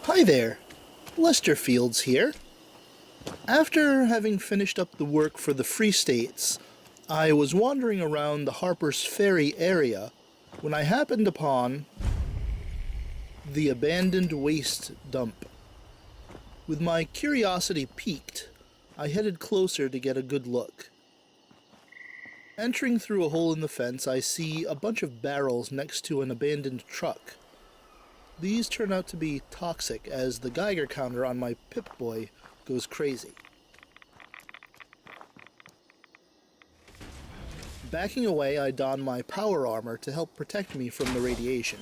Hi there, Lester Fields here. After having finished up the work for the Free States, I was wandering around the Harper's Ferry area when I happened upon the abandoned waste dump. With my curiosity piqued, I headed closer to get a good look. Entering through a hole in the fence, I see a bunch of barrels next to an abandoned truck. These turn out to be toxic, as the Geiger counter on my Pip-Boy goes crazy. Backing away, I don my power armor to help protect me from the radiation.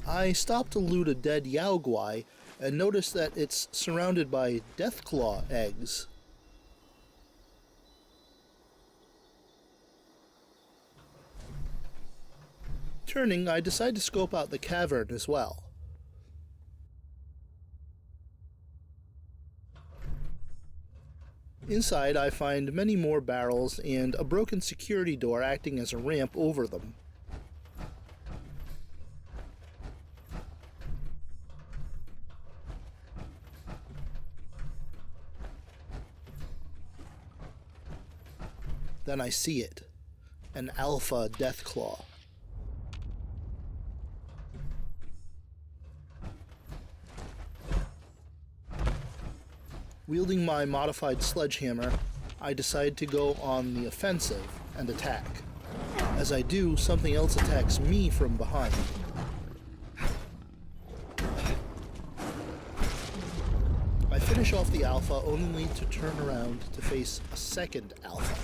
I stopped to loot a dead Yaoguai and noticed that it's surrounded by Deathclaw eggs. Turning, I decide to scope out the cavern as well. Inside, I find many more barrels and a broken security door acting as a ramp over them. Then I see it, an Alpha Deathclaw. Wielding my modified sledgehammer, I decide to go on the offensive and attack. As I do, something else attacks me from behind. I finish off the Alpha only to turn around to face a second Alpha.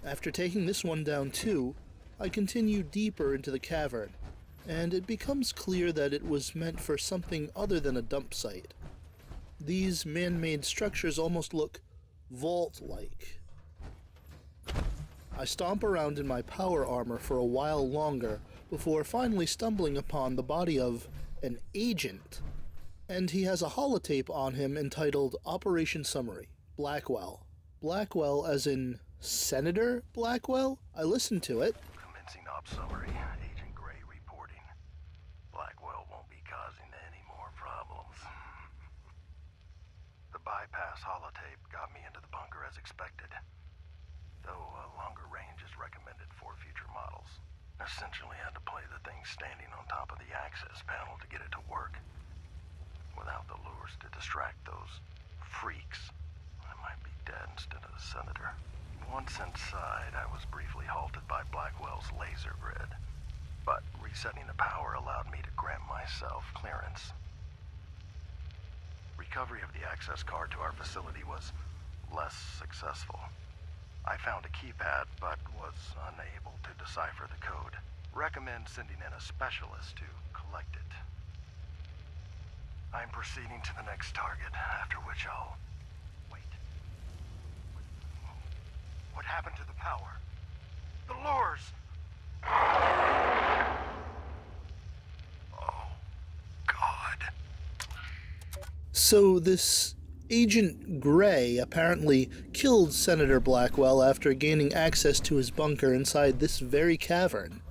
After taking this one down too, I continue deeper into the cavern, and it becomes clear that it was meant for something other than a dump site. These man-made structures almost look vault-like. I stomp around in my power armor for a while longer before finally stumbling upon the body of an agent, and he has a holotape on him entitled Operation Summary, Blackwell. Blackwell as in Senator Blackwell? I listened to it. Commencing op summary. Agent Gray reporting. Blackwell won't be causing any more problems. The bypass holotape got me into the bunker as expected, though a longer range is recommended for future models. Essentially had to play the thing standing on top of the access panel to get it to work. Without the lures to distract those freaks, I might be dead instead of the senator. Once inside, I was briefly halted by Blackwell's laser grid, but resetting the power allowed me to grant myself clearance. Recovery of the access card to our facility was less successful. I found a keypad, but was unable to decipher the code. Recommend sending in a specialist to collect it. I'm proceeding to the next target, after which I'll... wait. What happened to the power? The lures! Oh, God. So this Agent Gray apparently killed Senator Blackwell after gaining access to his bunker inside this very cavern.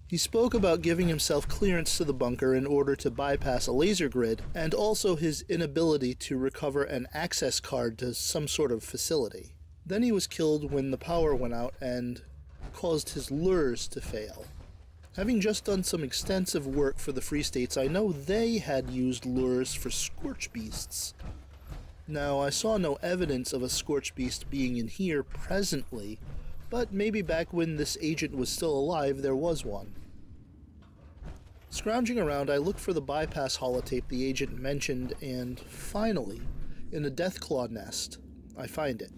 He spoke about giving himself clearance to the bunker in order to bypass a laser grid, and also his inability to recover an access card to some sort of facility. Then he was killed when the power went out and caused his lures to fail. Having just done some extensive work for the Free States, I know they had used lures for scorch beasts. Now, I saw no evidence of a scorch beast being in here presently, but maybe back when this agent was still alive, there was one. Scrounging around, I look for the bypass holotape the agent mentioned, and finally, in a Deathclaw nest, I find it.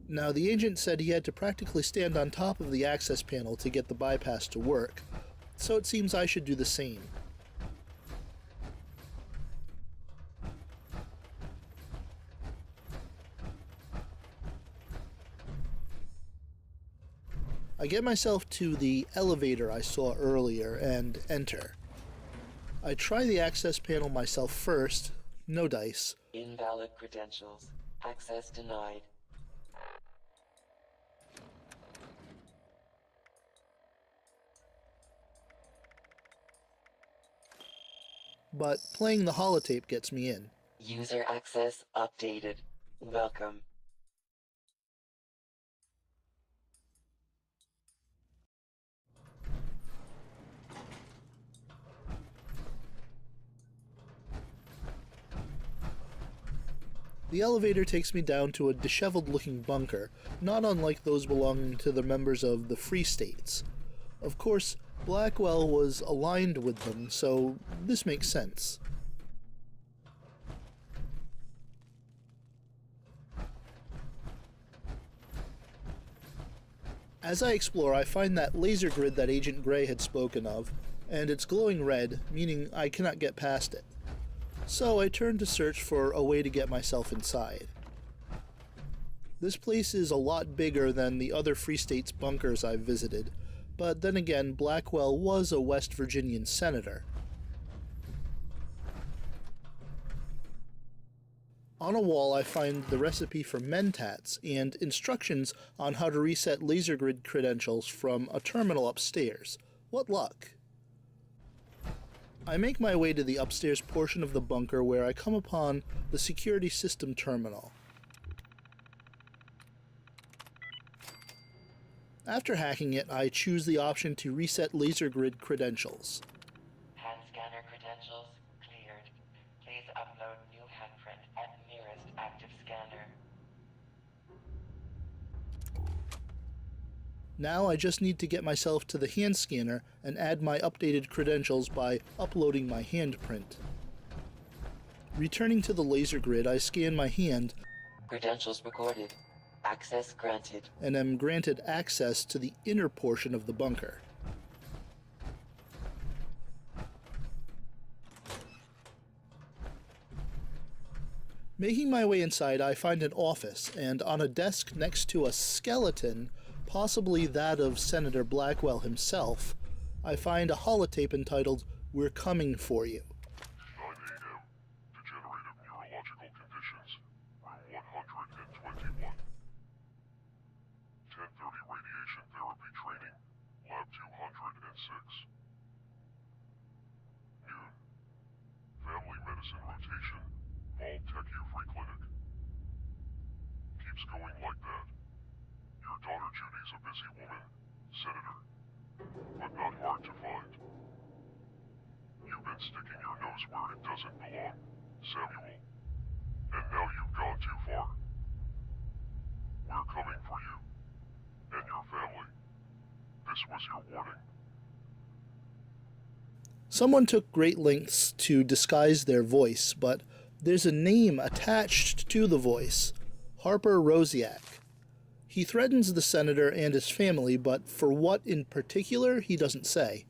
Now, the agent said he had to practically stand on top of the access panel to get the bypass to work, so it seems I should do the same. I get myself to the elevator I saw earlier and enter. I try the access panel myself first. No dice. Invalid credentials. Access denied. But playing the holotape gets me in. User access updated. Welcome. The elevator takes me down to a disheveled-looking bunker, not unlike those belonging to the members of the Free States. Of course, Blackwell was aligned with them, so this makes sense. As I explore, I find that laser grid that Agent Gray had spoken of, and it's glowing red, meaning I cannot get past it. So I turn to search for a way to get myself inside. This place is a lot bigger than the other Free States bunkers I've visited, but then again, Blackwell was a West Virginian senator. On a wall I find the recipe for mentats and instructions on how to reset laser grid credentials from a terminal upstairs. What luck! I make my way to the upstairs portion of the bunker where I come upon the security system terminal. After hacking it, I choose the option to reset laser grid credentials. Hand scanner credentials cleared. Please upload new handprint at nearest active scanner. Now I just need to get myself to the hand scanner and add my updated credentials by uploading my handprint. Returning to the laser grid, I scan my hand Credentials recorded. Access granted. and am granted access to the inner portion of the bunker. Making my way inside, I find an office, and on a desk next to a skeleton, possibly that of Senator Blackwell himself, I find a holotape entitled, "We're Coming For You." 9 a.m. Degenerative neurological conditions. Room 121. 10:30 radiation therapy training. Lab 206. Noon. Family medicine rotation. All Tech-U-Free clinic. Keeps going like that. Your daughter Judy's a busy woman, Senator, but not hard to find. You've been sticking your nose where it doesn't belong, Samuel, and now you've gone too far. We're coming for you, and your family. This was your warning. Someone took great lengths to disguise their voice, but there's a name attached to the voice, Harper Rosiak. He threatens the senator and his family, but for what in particular, he doesn't say.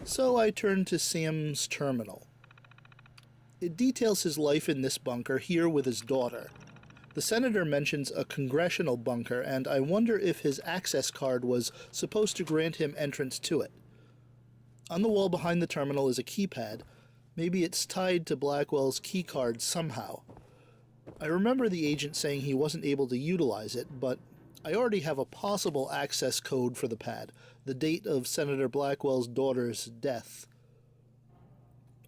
So I turn to Sam's terminal. It details his life in this bunker here with his daughter. The senator mentions a congressional bunker, and I wonder if his access card was supposed to grant him entrance to it. On the wall behind the terminal is a keypad. Maybe it's tied to Blackwell's keycard somehow. I remember the agent saying he wasn't able to utilize it, but I already have a possible access code for the pad, the date of Senator Blackwell's daughter's death.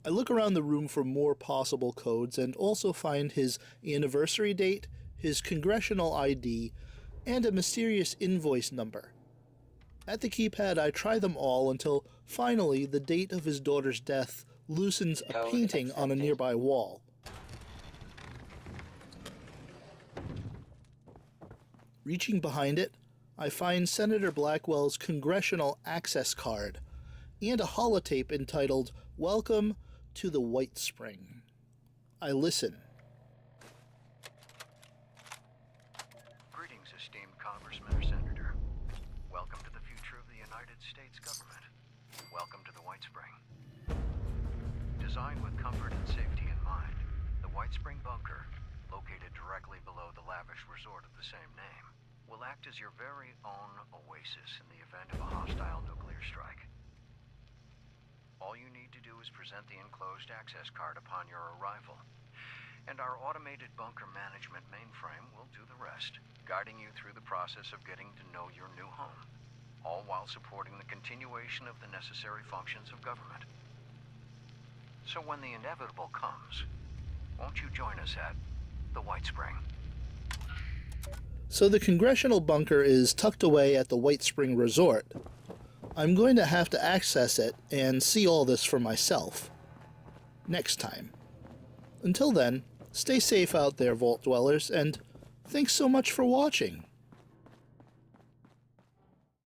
I look around the room for more possible codes and also find his anniversary date, his congressional ID, and a mysterious invoice number. At the keypad, I try them all until finally the date of his daughter's death loosens a Code painting on a accepted. nearby wall. Reaching behind it, I find Senator Blackwell's congressional access card and a holotape entitled "Welcome to the White Spring." I listen. Greetings, esteemed Congressman or Senator. Welcome to the future of the United States government. Welcome to the White Spring. Designed with comfort and safety in mind, The White Spring Bunker, located directly below the lavish resort of the same name, will act as your very own oasis in the event of a hostile nuclear strike. All you need to do is present the enclosed access card upon your arrival, and our automated bunker management mainframe will do the rest, guiding you through the process of getting to know your new home, all while supporting the continuation of the necessary functions of government. So when the inevitable comes, won't you join us at the White Spring? So the congressional bunker is tucked away at the White Spring Resort. I'm going to have to access it and see all this for myself. Next time. Until then, stay safe out there, Vault Dwellers, and thanks so much for watching.